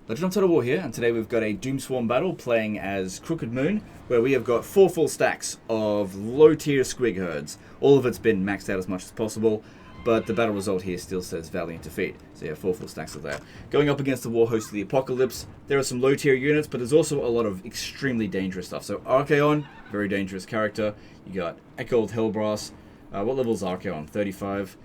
Legend of Total War here, and today we've got a Doomswarm battle playing as Crooked Moon, where we have got 4 full stacks of low-tier squig herds. All of it's been maxed out as much as possible, but the battle result here still says Valiant Defeat. So yeah, 4 full stacks of that. Going up against the War Host of the Apocalypse, there are some low-tier units, but there's also a lot of extremely dangerous stuff. So Archaon, very dangerous character. You got Echoed Hellbrass. What level is Archaon? 35.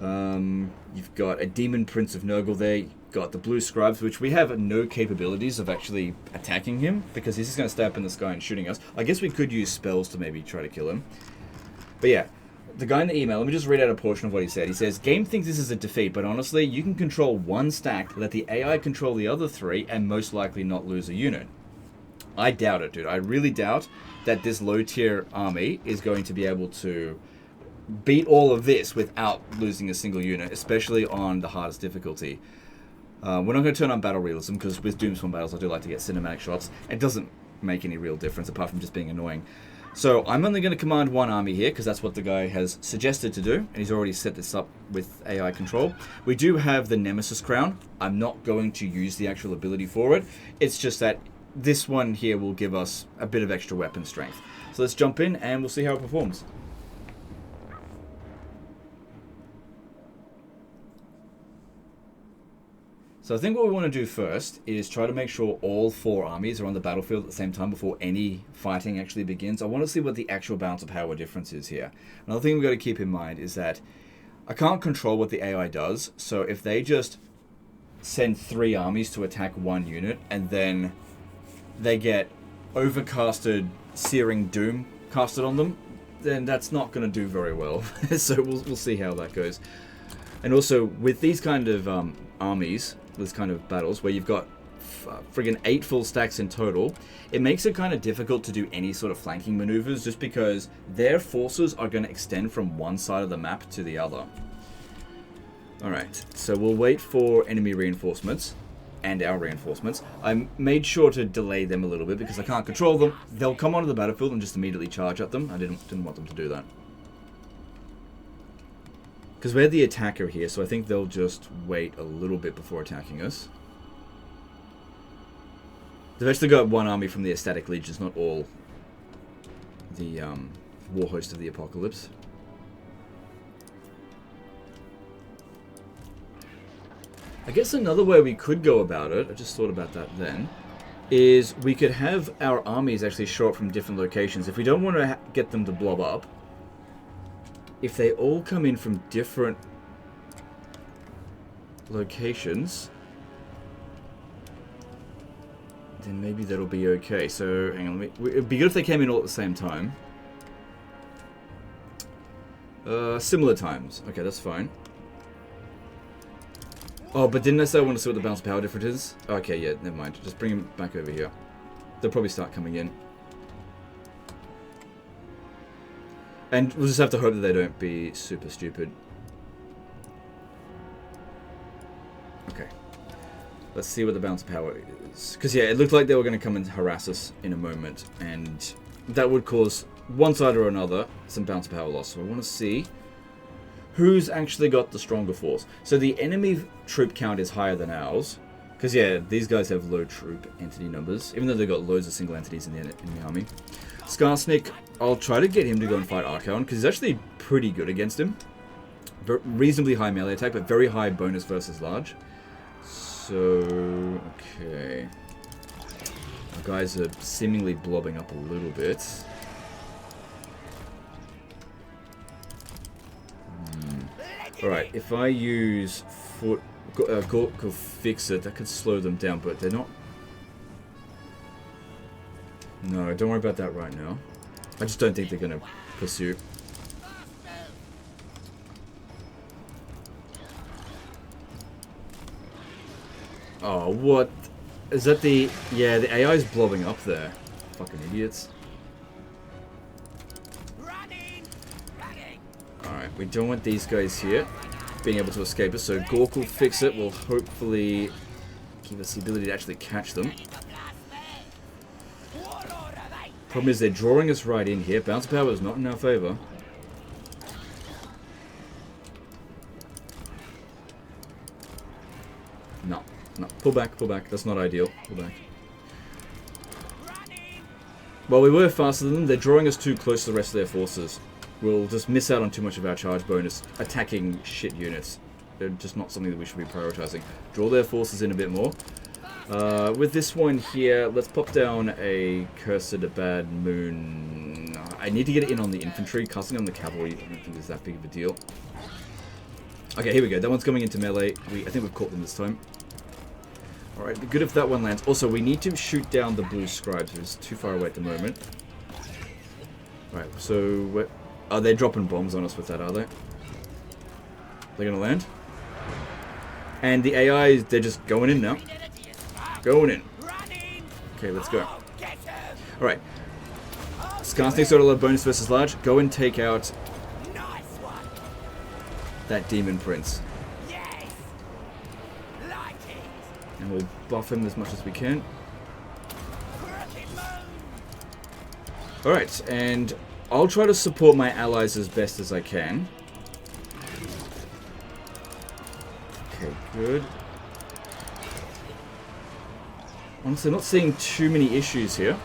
You've got a Demon Prince of Nurgle there. You've got the Blue Scribes, which we have no capabilities of actually attacking him, because he's just going to stay up in the sky and shooting us. I guess we could use spells to maybe try to kill him. But yeah, the guy in the email, let me just read out a portion of what he said. He says, game thinks this is a defeat, but honestly, you can control one stack, let the AI control the other 3, and most likely not lose a unit. I doubt it, dude. I really doubt that this low-tier army is going to be able to beat all of this without losing a single unit, especially on the hardest difficulty. We're not going to turn on battle realism, because with Doomswarm battles I do like to get cinematic shots. It doesn't make any real difference apart from just being annoying. So I'm only going to command one army here, because that's what the guy has suggested to do, and he's already set this up with AI control. We do have the Nemesis Crown. I'm not going to use the actual ability for it. It's just that this one here will give us a bit of extra weapon strength. So let's jump in and we'll see how it performs. So I think what we want to do first is try to make sure all 4 armies are on the battlefield at the same time before any fighting actually begins. I want to see what the actual balance of power difference is here. Another thing we've got to keep in mind is that I can't control what the AI does, so if they just send 3 armies to attack 1 unit and then they get overcasted Searing Doom casted on them, then that's not going to do very well. So we'll see how that goes. And also, with these kind of armies, this kind of battles, where you've got friggin' 8 full stacks in total, it makes it kind of difficult to do any sort of flanking maneuvers, just because their forces are going to extend from one side of the map to the other. Alright, so we'll wait for enemy reinforcements, and our reinforcements. I made sure to delay them a little bit, because I can't control them. They'll come onto the battlefield and just immediately charge at them. I didn't want them to do that. Because we're the attacker here, so I think they'll just wait a little bit before attacking us. They've actually got 1 army from the Ecstatic Legions, not all the War Host of the Apocalypse. I guess another way we could go about it, I just thought about that then, is we could have our armies actually show up from different locations. If we don't want to get them to blob up, if they all come in from different locations, then maybe that'll be okay. So, hang on, it'd be good if they came in all at the same time. Similar times. Okay, that's fine. Oh, but didn't I say I want to see what the balance of power difference is? Okay, yeah, never mind. Just bring them back over here. They'll probably start coming in. And we'll just have to hope that they don't be super stupid. Okay. Let's see what the balance of power is. Because, yeah, it looked like they were going to come and harass us in a moment. And that would cause one side or another some balance of power loss. So I want to see who's actually got the stronger force. So the enemy troop count is higher than ours. Because, yeah, these guys have low troop entity numbers. Even though they've got loads of single entities in the army. Skarsnik, I'll try to get him to go and fight Archaon, because he's actually pretty good against him. Reasonably high melee attack, but very high bonus versus large. So, okay. Our guys are seemingly blobbing up a little bit. Alright, if I use Gork Fix It, that could slow them down, but they're not... No, don't worry about that right now. I just don't think they're going to pursue. Oh, what? Is that the... Yeah, the AI is blobbing up there. Fucking idiots. Alright, we don't want these guys here being able to escape us, so Gork will fix it. Will hopefully give us the ability to actually catch them. Problem is they're drawing us right in here. Bounce power is not in our favor. No, no. Pull back, pull back. That's not ideal. Pull back. Well, we were faster than them. They're drawing us too close to the rest of their forces. We'll just miss out on too much of our charge bonus attacking shit units. They're just not something that we should be prioritizing. Draw their forces in a bit more. With this one here, let's pop down a Cursed Bad Moon. I need to get it in on the infantry. Casting on the cavalry, I don't think is that big of a deal. Okay, here we go. That one's coming into melee. I think we've caught them this time. Alright, good if that one lands. Also, we need to shoot down the blue scribes, who's too far away at the moment. Alright, so... Are they dropping bombs on us with that, are they? They're gonna land? And the AI, they're just going in now. Going in. Okay, let's go. Alright. Skarsnik's got a lot of bonus versus large. Go and take out that Demon Prince. And we'll buff him as much as we can. Alright, and I'll try to support my allies as best as I can. Okay, good. Honestly, I'm not seeing too many issues here.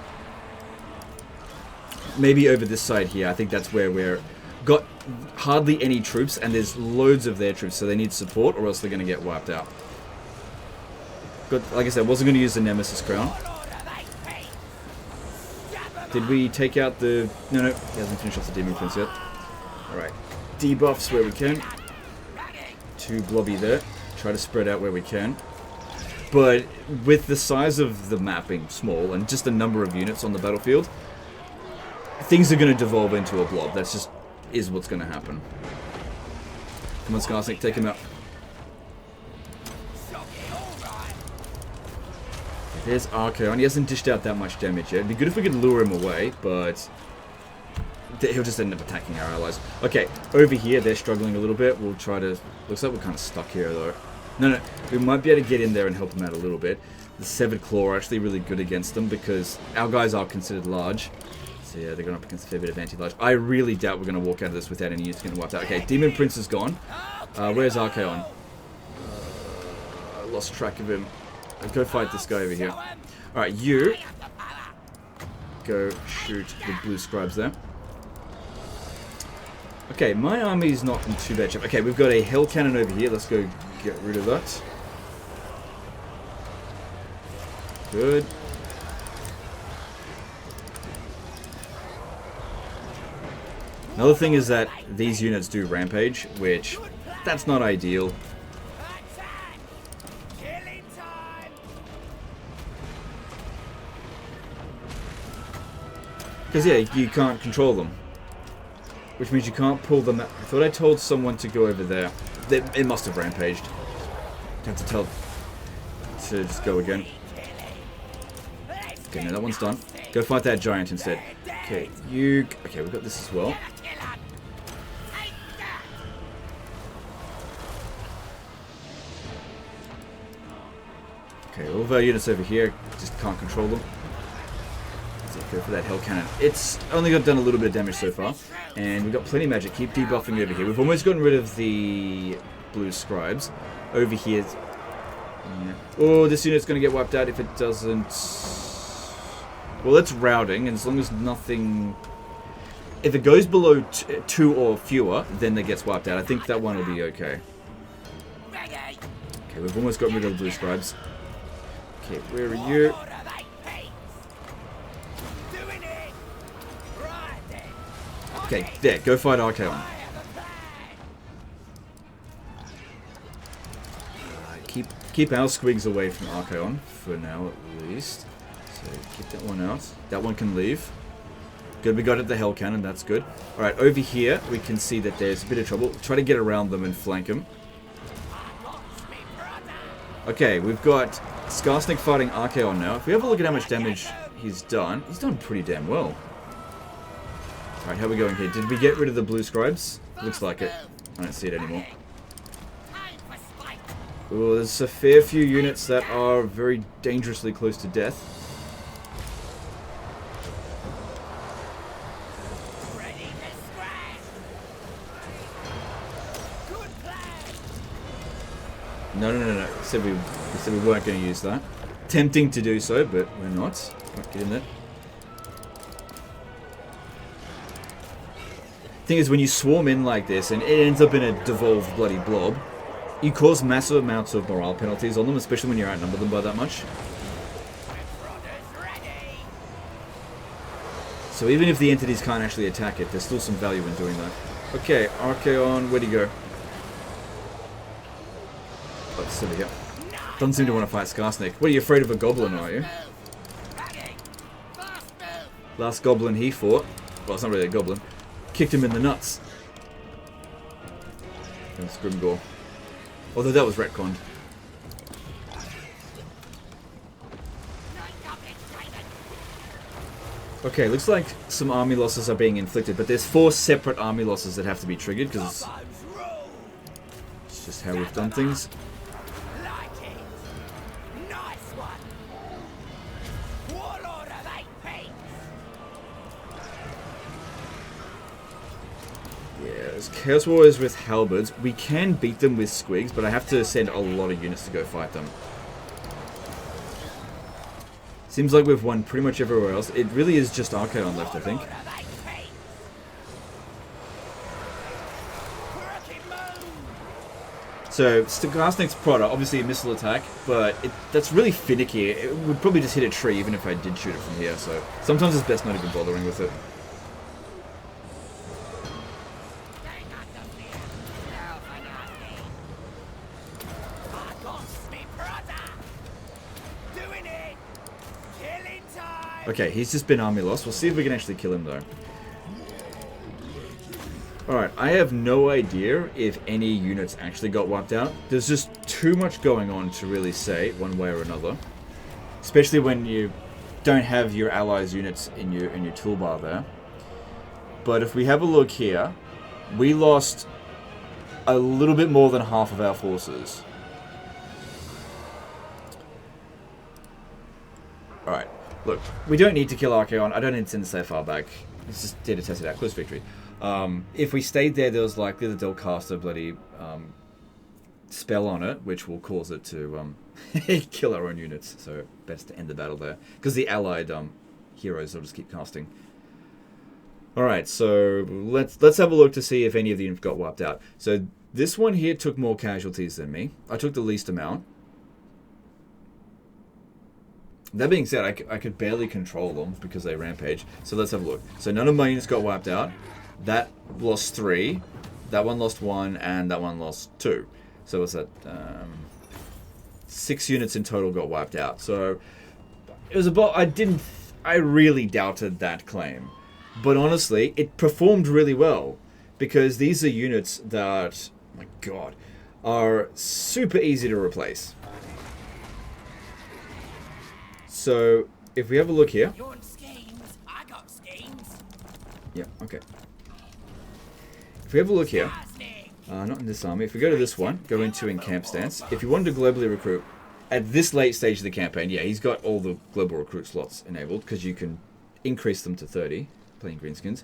Maybe over this side here. I think that's where we're... Got hardly any troops, and there's loads of their troops, so they need support, or else they're going to get wiped out. Got, like I said, wasn't going to use the Nemesis Crown. Did we take out the... No, he hasn't finished off the Demon Prince yet. Alright. Debuffs where we can. Too blobby there. Try to spread out where we can. But with the size of the map being small, and just the number of units on the battlefield, things are going to devolve into a blob. That's just... is what's going to happen. Come on, Skarsnik, take him out. There's Archeon. He hasn't dished out that much damage yet. It'd be good if we could lure him away, but he'll just end up attacking our allies. Okay, over here, they're struggling a little bit. We'll try to... Looks like we're kind of stuck here, though. No, we might be able to get in there and help them out a little bit. The Severed Claw are actually really good against them because our guys are considered large. So yeah, they're going up against a fair bit of anti-large. I really doubt we're going to walk out of this without any units getting wiped out. Okay, Demon Prince is gone. Where's Archeon? I lost track of him. Go fight this guy over here. Alright, you go shoot the blue scribes there. Okay, my army's not in too bad shape. Okay, we've got a hell cannon over here. Let's go get rid of that. Good. Another thing is that these units do rampage, which that's not ideal. Because, yeah, you can't control them. Which means you can't pull them out. I thought I told someone to go over there. It must have rampaged. Have to tell to just go again. Okay, no, that one's done. Go fight that giant instead. Okay, okay, we've got this as well. Okay, all of our units over here just can't control them. Go for that hell cannon. It's only done a little bit of damage so far, and we've got plenty of magic. Keep debuffing over here. We've almost gotten rid of the blue scribes. Over here, yeah. Oh, this unit's going to get wiped out if it doesn't. Well, it's routing, and as long as nothing. If it goes below 2 or fewer, then it gets wiped out. I think that one will be okay. Okay, we've almost got rid of the blue scribes. Okay, where are you? Okay, there, go fight Archeon. Keep our squigs away from Archeon, for now at least. So, keep that one out. That one can leave. Good, we got it the hell cannon, that's good. Alright, over here, we can see that there's a bit of trouble. Try to get around them and flank them. Okay, we've got Skarsnik fighting Archeon now. If we have a look at how much damage he's done pretty damn well. Alright, how are we going here? Did we get rid of the blue scribes? Looks like it. I don't see it anymore. Oh, there's a fair few units that are very dangerously close to death. No. said we weren't going to use that. Tempting to do so, but we're not. Right, get in there. Thing is, when you swarm in like this and it ends up in a devolved bloody blob, you cause massive amounts of morale penalties on them, especially when you outnumber them by that much. So even if the entities can't actually attack it, there's still some value in doing that. Okay, Archaon, where'd he go? Oh, it's over here. Doesn't seem to want to fight Skarsnik. What, are you afraid of a goblin, are you? Last goblin he fought, well, it's not really a goblin, kicked him in the nuts. That's Grimgore. Although that was retconned. Okay, looks like some army losses are being inflicted, but there's 4 separate army losses that have to be triggered, because it's just how we've done things. Yes, Chaos Warriors with halberds. We can beat them with squigs, but I have to send a lot of units to go fight them. Seems like we've won pretty much everywhere else. It really is just Archaon left, I think. So, Skarsnik's Prodder, obviously a missile attack, but that's really finicky. It would probably just hit a tree even if I did shoot it from here, so sometimes it's best not even bothering with it. Okay, he's just been army lost. We'll see if we can actually kill him, though. Alright, I have no idea if any units actually got wiped out. There's just too much going on to really say one way or another. Especially when you don't have your allies' units in your toolbar there. But if we have a look here, we lost a little bit more than half of our forces. Alright. Look, we don't need to kill Archaon. I don't need to send it so far back. It's just there to test it out. Close victory. If we stayed there was likely that they'll cast a bloody spell on it, which will cause it to kill our own units. So best to end the battle there, because the allied heroes will just keep casting. All right, so let's have a look to see if any of the units got wiped out. So this one here took more casualties than me. I took the least amount. That being said, I could barely control them because they rampage. So let's have a look. So none of my units got wiped out. That lost 3. That one lost 1, and that one lost 2. So what's that? 6 units in total got wiped out. So it was about. I really doubted that claim, but honestly, it performed really well because these are units that, oh my God, are super easy to replace. So, if we have a look here... You want schemes? I got schemes. Yeah, okay. If we have a look here... not in this army. If we go to this one, go into Encamp Stance. If you wanted to globally recruit, at this late stage of the campaign, yeah, he's got all the global recruit slots enabled, because you can increase them to 30, playing greenskins.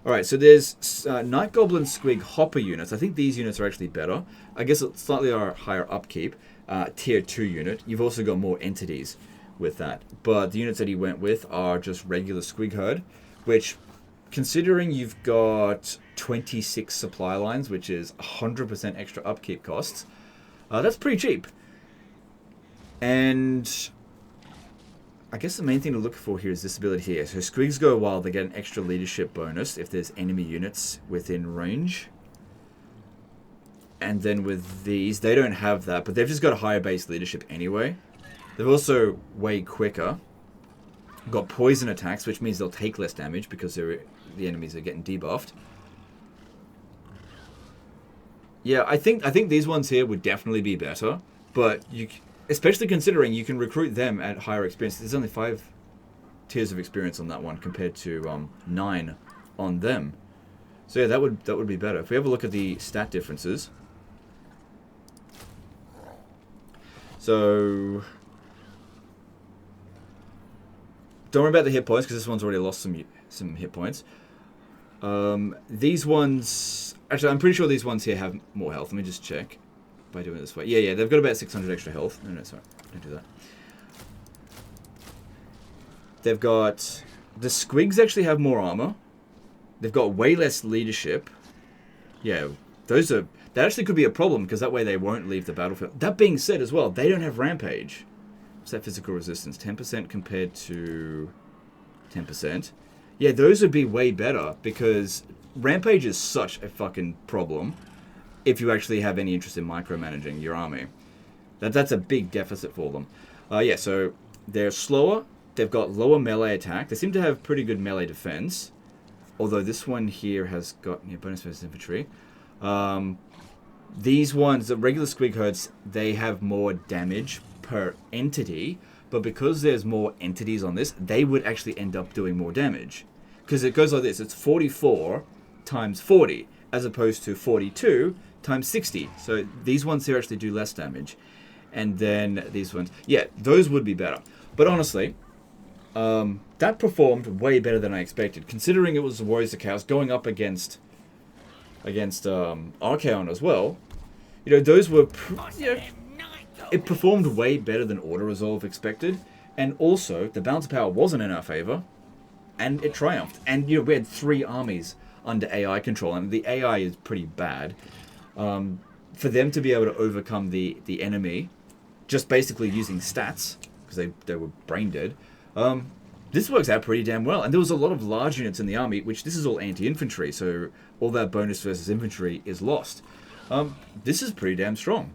Alright, so there's Night Goblin Squig Hopper units. I think these units are actually better. I guess it's slightly higher upkeep. Tier 2 unit. You've also got more entities with that, but the units that he went with are just regular Squig Herd, which, considering you've got 26 supply lines, which is 100% extra upkeep costs, that's pretty cheap. And I guess the main thing to look for here is this ability here. So Squigs go wild, they get an extra leadership bonus if there's enemy units within range. And then with these, they don't have that, but they've just got a higher base leadership anyway. They're also way quicker. Got poison attacks, which means they'll take less damage because the enemies are getting debuffed. Yeah, I think these ones here would definitely be better, but especially considering you can recruit them at higher experience. There's only 5 tiers of experience on that one compared to 9 on them. So yeah, that would be better. If we have a look at the stat differences. So don't worry about the hit points because this one's already lost some hit points. These ones, actually, I'm pretty sure these ones here have more health. Let me just check. by doing it this way. Yeah, they've got about 600 extra health. No, sorry, don't do that. They've got... The Squigs actually have more armor. They've got way less leadership. Yeah, those are... That actually could be a problem, because that way they won't leave the battlefield. That being said as well, they don't have Rampage. What's that physical resistance? 10% compared to 10%. Yeah, those would be way better, because Rampage is such a fucking problem if you actually have any interest in micromanaging your army. That's a big deficit for them. Yeah, so they're slower. They've got lower melee attack. They seem to have pretty good melee defense. Although this one here has got bonus versus infantry. These ones, the regular squig herds, they have more damage per entity. But because there's more entities on this, they would actually end up doing more damage. Because it goes like this. It's 44 times 40, as opposed to 42 times 60. So these ones here actually do less damage. And then these ones, yeah, those would be better. But honestly, that performed way better than I expected, considering it was the Warriors of Chaos going up against Archaon as well. You know, those were, it performed way better than Order Resolve expected, and also the balance of power wasn't in our favor, and it triumphed. And you know, we had 3 armies under AI control, and the AI is pretty bad. For them to be able to overcome the enemy, just basically using stats, because they were brain dead. This works out pretty damn well. And there was a lot of large units in the army, which this is all anti-infantry, so all that bonus versus infantry is lost. This is pretty damn strong.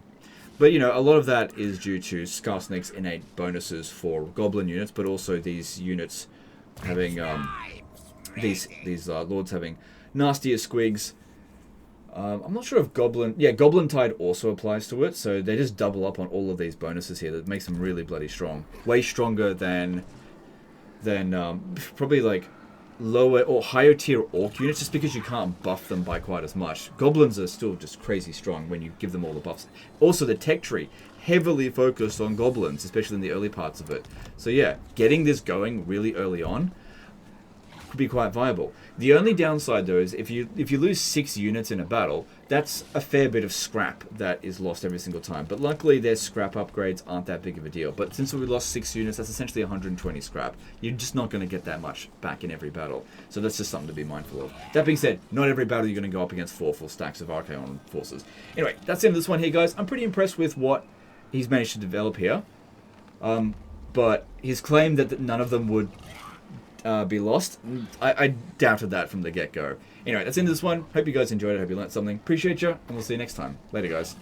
But, you know, a lot of that is due to Scar Snake's innate bonuses for goblin units, but also these units having, these lords having nastier squigs. I'm not sure if Goblin Tide also applies to it, so they just double up on all of these bonuses here. That makes them really bloody strong. Way stronger than probably like lower or higher tier orc units, just because you can't buff them by quite as much. Goblins are still just crazy strong when you give them all the buffs. Also, the tech tree heavily focused on goblins, especially in the early parts of it. So yeah, getting this going really early on could be quite viable. The only downside though is if you lose 6 units in a battle, that's a fair bit of scrap that is lost every single time. But luckily their scrap upgrades aren't that big of a deal. But since we lost 6 units, that's essentially 120 scrap. You're just not going to get that much back in every battle. So that's just something to be mindful of. That being said, not every battle you're going to go up against 4 full stacks of Archaon forces. Anyway, that's the end of this one here, guys. I'm pretty impressed with what he's managed to develop here. But his claim that none of them would be lost, I doubted that from the get-go. Anyway, that's the end of this one. Hope you guys enjoyed it. Hope you learned something. Appreciate you, and we'll see you next time. Later, guys.